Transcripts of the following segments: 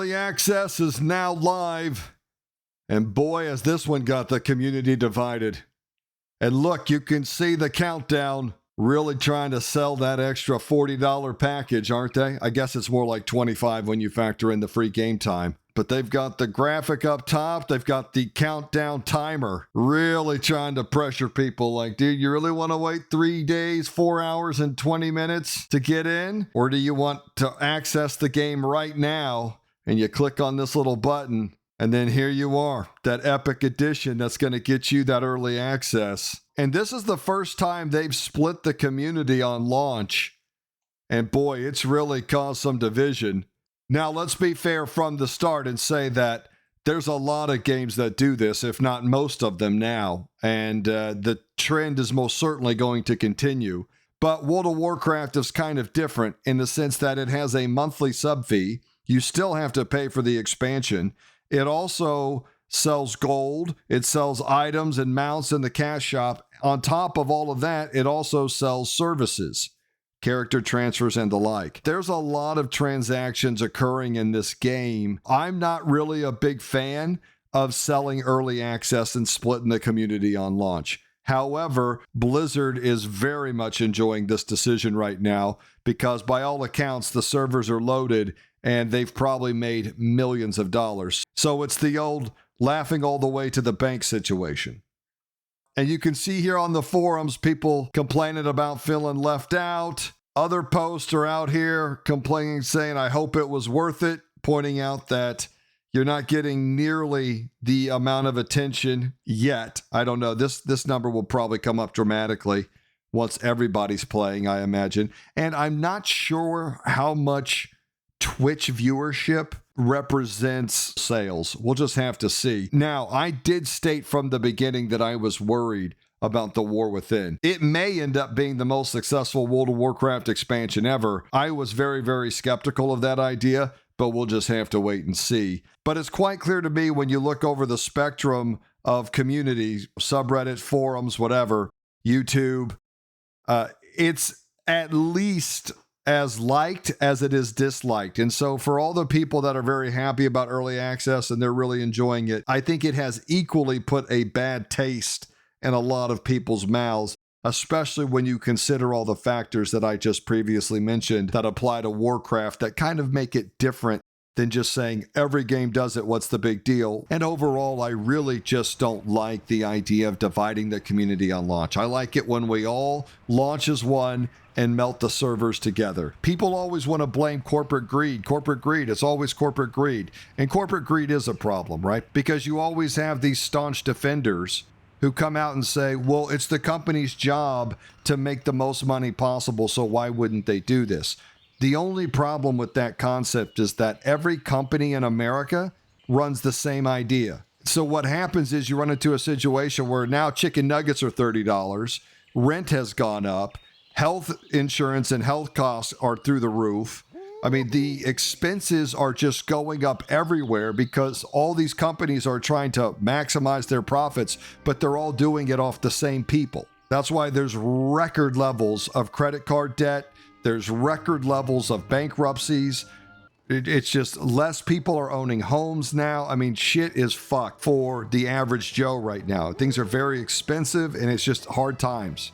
Early access is now live. And boy, has this one got the community divided. And look, you can see the countdown. Really trying to sell that extra $40 package, aren't they? I guess it's more like $25 when you factor in the free game time. But they've got the graphic up top. They've got the countdown timer. Really trying to pressure people like, dude, you really want to wait 3 days, 4 hours, and 20 minutes to get in? Or do you want to access the game right now? And you click on this little button, and then here you are, that epic edition that's going to get you that early access. And this is the first time they've split the community on launch. And boy, it's really caused some division. Now, let's be fair from the start and say that there's a lot of games that do this, if not most of them now. And the trend is most certainly going to continue. But World of Warcraft is kind of different in the sense that it has a monthly sub fee. You still have to pay for the expansion. It also sells gold. It sells items and mounts in the cash shop. On top of all of that, it also sells services, character transfers, and the like. There's a lot of transactions occurring in this game. I'm not really a big fan of selling early access and splitting the community on launch. However, Blizzard is very much enjoying this decision right now because by all accounts, the servers are loaded and they've probably made millions of dollars. So it's the old laughing all the way to the bank situation. And you can see here on the forums, people complaining about feeling left out. Other posts are out here complaining, saying, I hope it was worth it, pointing out that you're not getting nearly the amount of attention yet. I don't know. This number will probably come up dramatically once everybody's playing, I imagine. And I'm not sure how much Twitch viewership represents sales. We'll just have to see. Now, I did state from the beginning that I was worried about the War Within. It may end up being the most successful World of Warcraft expansion ever. I was very, very skeptical of that idea, but we'll just have to wait and see. But it's quite clear to me when you look over the spectrum of communities, subreddit, forums, whatever, YouTube, it's at least as liked as it is disliked. And so for all the people that are very happy about early access and they're really enjoying it, I think it has equally put a bad taste in a lot of people's mouths, especially when you consider all the factors that I just previously mentioned that apply to Warcraft that kind of make it different than just saying every game does it, what's the big deal? And overall, I really just don't like the idea of dividing the community on launch. I like it when we all launch as one and melt the servers together. People always want to blame corporate greed. Corporate greed, it's always corporate greed. And corporate greed is a problem, right? Because you always have these staunch defenders who come out and say, well, it's the company's job to make the most money possible, so why wouldn't they do this? The only problem with that concept is that every company in America runs the same idea. So what happens is you run into a situation where now chicken nuggets are $30, rent has gone up, health insurance and health costs are through the roof. I mean, the expenses are just going up everywhere because all these companies are trying to maximize their profits, but they're all doing it off the same people. That's why there's record levels of credit card debt. There's record levels of bankruptcies. It's just less people are owning homes now. I mean, shit is fucked for the average Joe right now. Things are very expensive and it's just hard times.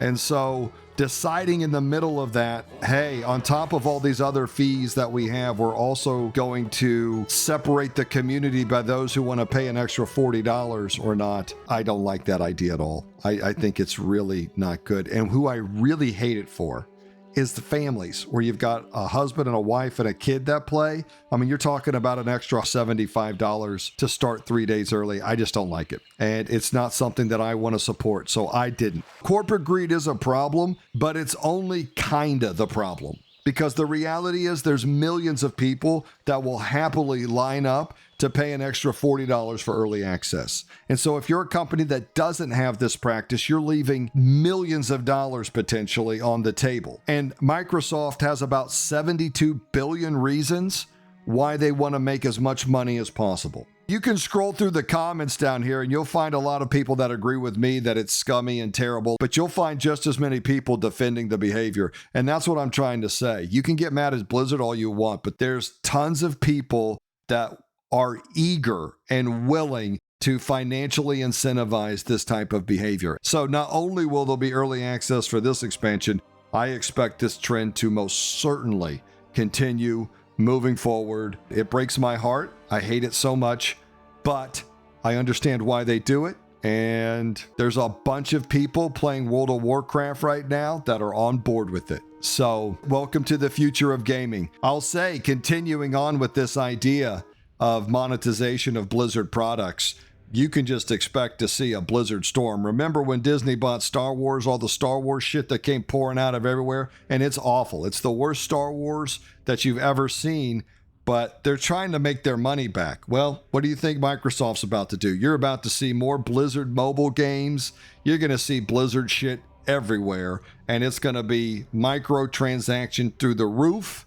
And so deciding in the middle of that, hey, on top of all these other fees that we have, we're also going to separate the community by those who want to pay an extra $40 or not. I don't like that idea at all. I think it's really not good. And who I really hate it for is the families where you've got a husband and a wife and a kid that play. I mean, you're talking about an extra $75 to start 3 days early. I just don't like it. And it's not something that I want to support. So I didn't. Corporate greed is a problem, but it's only kinda the problem. Because the reality is there's millions of people that will happily line up to pay an extra $40 for early access. And so if you're a company that doesn't have this practice, you're leaving millions of dollars potentially on the table. And Microsoft has about 72 billion reasons why they want to make as much money as possible. You can scroll through the comments down here and you'll find a lot of people that agree with me that it's scummy and terrible, but you'll find just as many people defending the behavior. And that's what I'm trying to say. You can get mad at Blizzard all you want, but there's tons of people that are eager and willing to financially incentivize this type of behavior. So not only will there be early access for this expansion, I expect this trend to most certainly continue moving forward. It breaks my heart. I hate it so much, but I understand why they do it. And there's a bunch of people playing World of Warcraft right now that are on board with it. So welcome to the future of gaming. I'll say, continuing on with this idea of monetization of Blizzard products, you can just expect to see a Blizzard storm. Remember when Disney bought Star Wars, all the Star Wars shit that came pouring out of everywhere? And it's awful. It's the worst Star Wars that you've ever seen, but they're trying to make their money back. Well, what do you think Microsoft's about to do? You're about to see more Blizzard mobile games. You're going to see Blizzard shit everywhere, and it's going to be microtransaction through the roof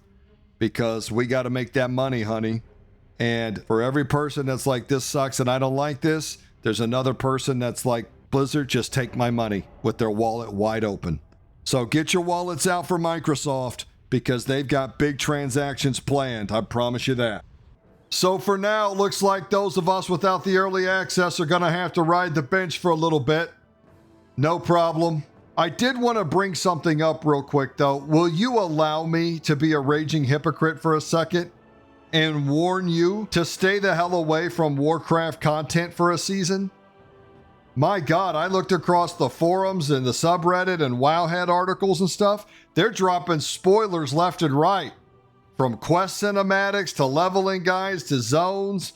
because we got to make that money, honey. And for every person that's like, this sucks and I don't like this, there's another person that's like, Blizzard, just take my money, with their wallet wide open. So get your wallets out for Microsoft because they've got big transactions planned. I promise you that. So for now, it looks like those of us without the early access are going to have to ride the bench for a little bit. No problem. I did want to bring something up real quick though. Will you allow me to be a raging hypocrite for a second and warn you to stay the hell away from Warcraft content for a season? My God, I looked across the forums and the subreddit and Wowhead articles and stuff. They're dropping spoilers left and right. From quest cinematics to leveling guides to zones.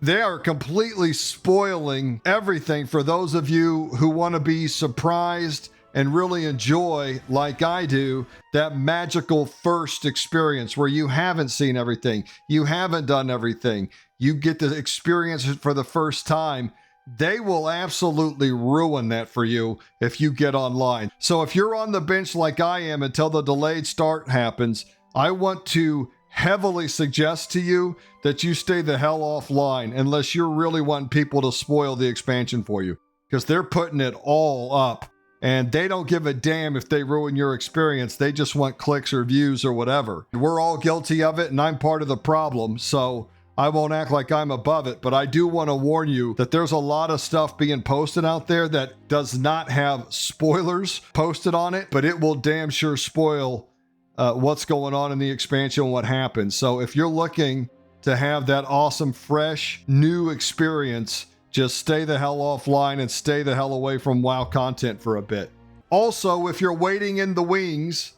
They are completely spoiling everything for those of you who want to be surprised and really enjoy, like I do, that magical first experience where you haven't seen everything, you haven't done everything, you get to experience it for the first time. They will absolutely ruin that for you if you get online. So if you're on the bench like I am until the delayed start happens, I want to heavily suggest to you that you stay the hell offline unless you're really wanting people to spoil the expansion for you, because they're putting it all up. And they don't give a damn if they ruin your experience. They just want clicks or views or whatever. We're all guilty of it, and I'm part of the problem, so I won't act like I'm above it. But I do want to warn you that there's a lot of stuff being posted out there that does not have spoilers posted on it, but it will damn sure spoil what's going on in the expansion and what happens. So if you're looking to have that awesome, fresh, new experience, just stay the hell offline and stay the hell away from WoW content for a bit. Also, if you're waiting in the wings,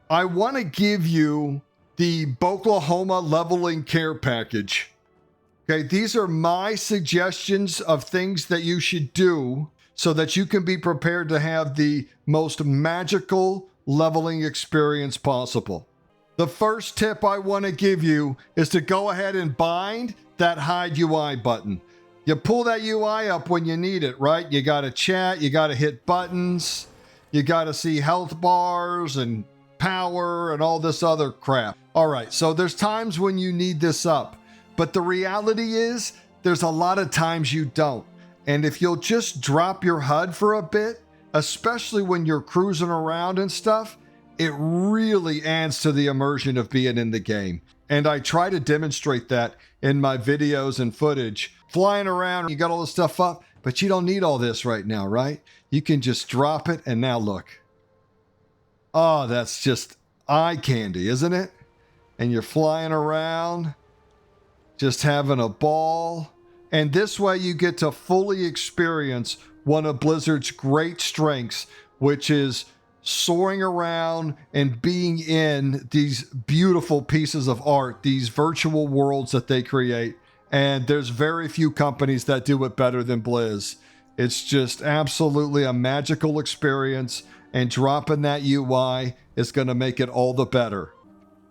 I want to give you the Boklahoma Leveling Care Package. Okay, these are my suggestions of things that you should do so that you can be prepared to have the most magical leveling experience possible. The first tip I want to give you is to go ahead and bind that Hide UI button. You pull that UI up when you need it, right? You got to chat, you got to hit buttons, you got to see health bars and power and all this other crap. All right, so there's times when you need this up, but the reality is there's a lot of times you don't. And if you'll just drop your HUD for a bit, especially when you're cruising around and stuff, it really adds to the immersion of being in the game. And I try to demonstrate that in my videos and footage. Flying around, you got all this stuff up, but you don't need all this right now, right? You can just drop it, and now look. Oh, that's just eye candy, isn't it? And you're flying around, just having a ball. And this way you get to fully experience one of Blizzard's great strengths, which is soaring around and being in these beautiful pieces of art, these virtual worlds that they create. And there's very few companies that do it better than Blizz. It's just absolutely a magical experience, and dropping that UI is going to make it all the better.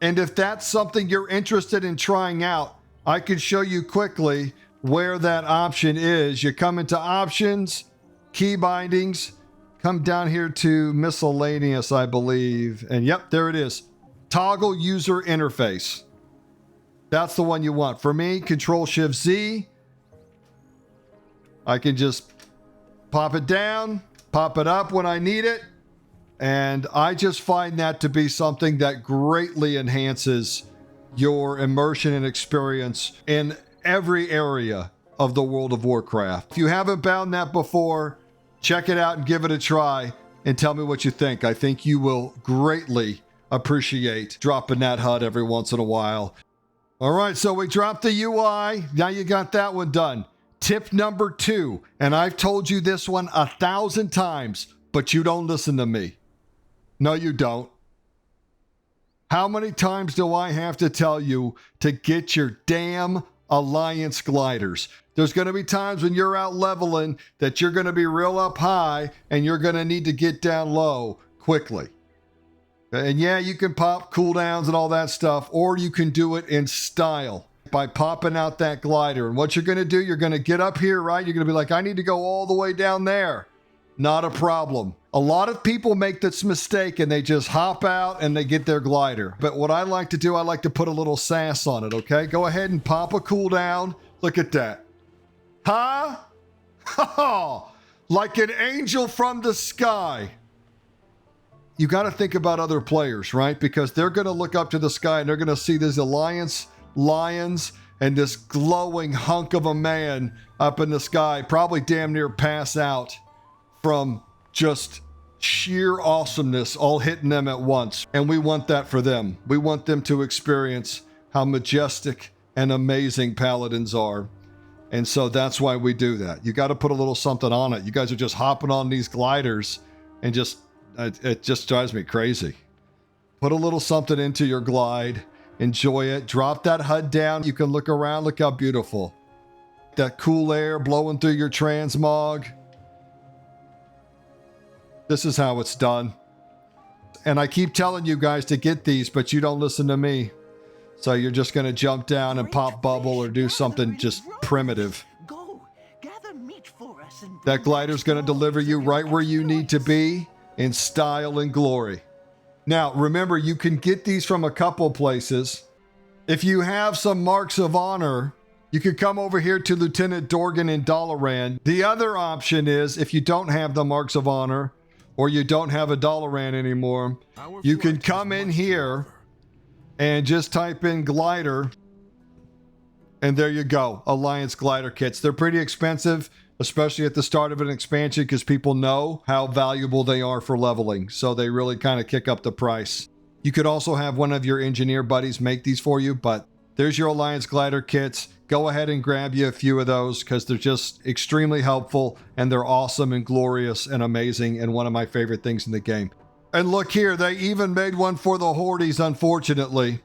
And if that's something you're interested in trying out, I can show you quickly where that option is. You come into options, key bindings, come down here to miscellaneous, I believe. And yep, there it is. Toggle user interface. That's the one you want. For me, Control-Shift-Z. I can just pop it down, pop it up when I need it. And I just find that to be something that greatly enhances your immersion and experience in every area of the World of Warcraft. If you haven't found that before, check it out and give it a try and tell me what you think. I think you will greatly appreciate dropping that HUD every once in a while. All right, so we dropped the UI. Now you got that one done. Tip number 2, and I've told you this one 1,000 times, but you don't listen to me. No, you don't. How many times do I have to tell you to get your damn Alliance gliders? There's going to be times when you're out leveling that you're going to be real up high and you're going to need to get down low quickly. And yeah, you can pop cooldowns and all that stuff, or you can do it in style by popping out that glider. And what you're going to do, you're going to get up here, right? You're going to be like, I need to go all the way down there. Not a problem. A lot of people make this mistake and they just hop out and they get their glider. But what I like to do, I like to put a little sass on it, okay? Go ahead and pop a cooldown. Look at that. Huh? Like an angel from the sky. You got to think about other players, right? Because they're going to look up to the sky and they're going to see this Alliance lions and this glowing hunk of a man up in the sky, probably damn near pass out from just sheer awesomeness all hitting them at once. And we want that for them. We want them to experience how majestic and amazing paladins are. And so that's why we do that. You got to put a little something on it. You guys are just hopping on these gliders and it just drives me crazy. Put a little something into your glide. Enjoy it. Drop that HUD down. You can look around. Look how beautiful. That cool air blowing through your transmog. This is how it's done. And I keep telling you guys to get these, but you don't listen to me. So you're just going to jump down and pop bubble or do something just primitive. That glider's going to deliver you right where you need to be in style and glory. Now, remember, you can get these from a couple places. If you have some marks of honor, you can come over here to Lieutenant Dorgan in Dalaran. The other option is, if you don't have the marks of honor, or you don't have a Dalaran anymore, you can come in here and just type in glider. And there you go, Alliance glider kits. They're pretty expensive, especially at the start of an expansion, because people know how valuable they are for leveling. So they really kind of kick up the price. You could also have one of your engineer buddies make these for you, but there's your Alliance glider kits. Go ahead and grab you a few of those because they're just extremely helpful and they're awesome and glorious and amazing and one of my favorite things in the game. And look here, they even made one for the Hordes, unfortunately.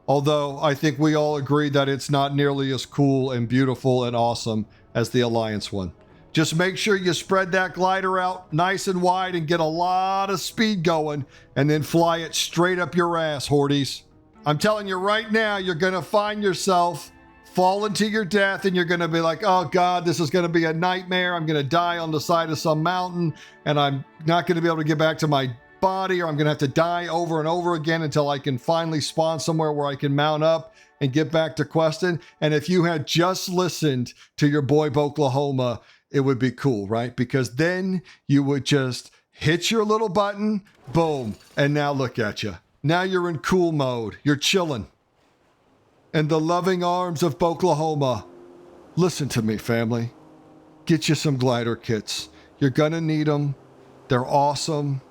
Although I think we all agree that it's not nearly as cool and beautiful and awesome as the Alliance one. Just make sure you spread that glider out nice and wide and get a lot of speed going and then fly it straight up your ass, Hordes. I'm telling you right now, you're going to find yourself falling to your death and you're going to be like, oh God, this is going to be a nightmare. I'm going to die on the side of some mountain and I'm not going to be able to get back to my body, or I'm going to have to die over and over again until I can finally spawn somewhere where I can mount up and get back to questing. And if you had just listened to your boy Boklahoma, it would be cool, right? Because then you would just hit your little button, boom, and now look at you. Now you're in cool mode. You're chilling. In the loving arms of Boklahoma. Listen to me, family. Get you some glider kits. You're going to need them. They're awesome.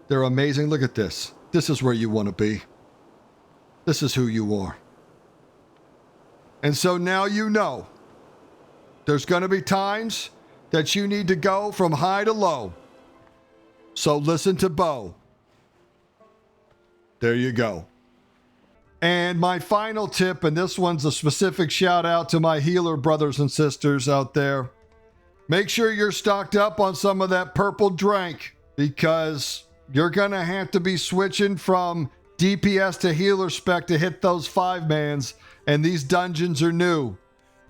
They're amazing. Look at this. This is where you want to be. This is who you are. And so now you know. There's going to be times that you need to go from high to low. So listen to Bo. There you go. And my final tip, and this one's a specific shout out to my healer brothers and sisters out there. Make sure you're stocked up on some of that purple drink because you're going to have to be switching from DPS to healer spec to hit those 5-mans, and these dungeons are new.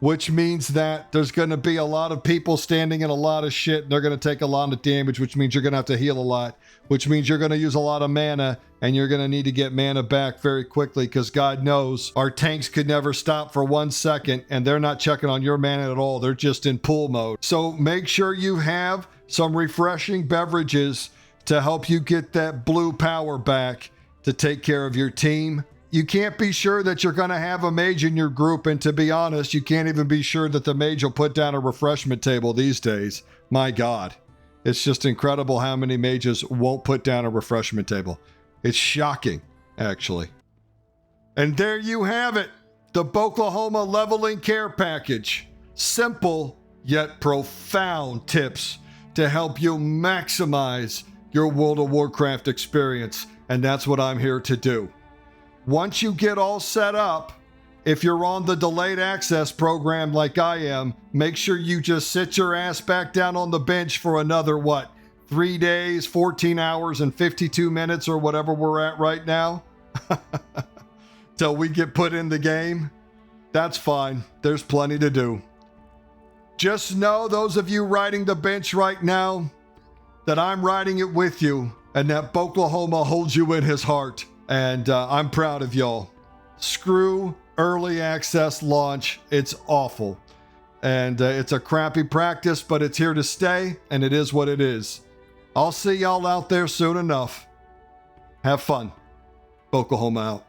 which means that there's going to be a lot of people standing in a lot of shit. And they're going to take a lot of damage, which means you're going to have to heal a lot, which means you're going to use a lot of mana, and you're going to need to get mana back very quickly because God knows our tanks could never stop for 1 second, and they're not checking on your mana at all. They're just in pool mode. So make sure you have some refreshing beverages to help you get that blue power back to take care of your team. You can't be sure that you're going to have a mage in your group, and to be honest, you can't even be sure that the mage will put down a refreshment table these days. My God. It's just incredible how many mages won't put down a refreshment table. It's shocking, actually. And there you have it. The Boklahoma Leveling Care Package. Simple, yet profound tips to help you maximize your World of Warcraft experience. And that's what I'm here to do. Once you get all set up, if you're on the delayed access program like I am, make sure you just sit your ass back down on the bench for another, 3 days, 14 hours, and 52 minutes, or whatever we're at right now, till we get put in the game. That's fine. There's plenty to do. Just know, those of you riding the bench right now, that I'm riding it with you, and that Boklahoma holds you in his heart. And I'm proud of y'all. Screw early access launch. It's awful. And it's a crappy practice, but it's here to stay, and it is what it is. I'll see y'all out there soon enough. Have fun. Boklahoma out.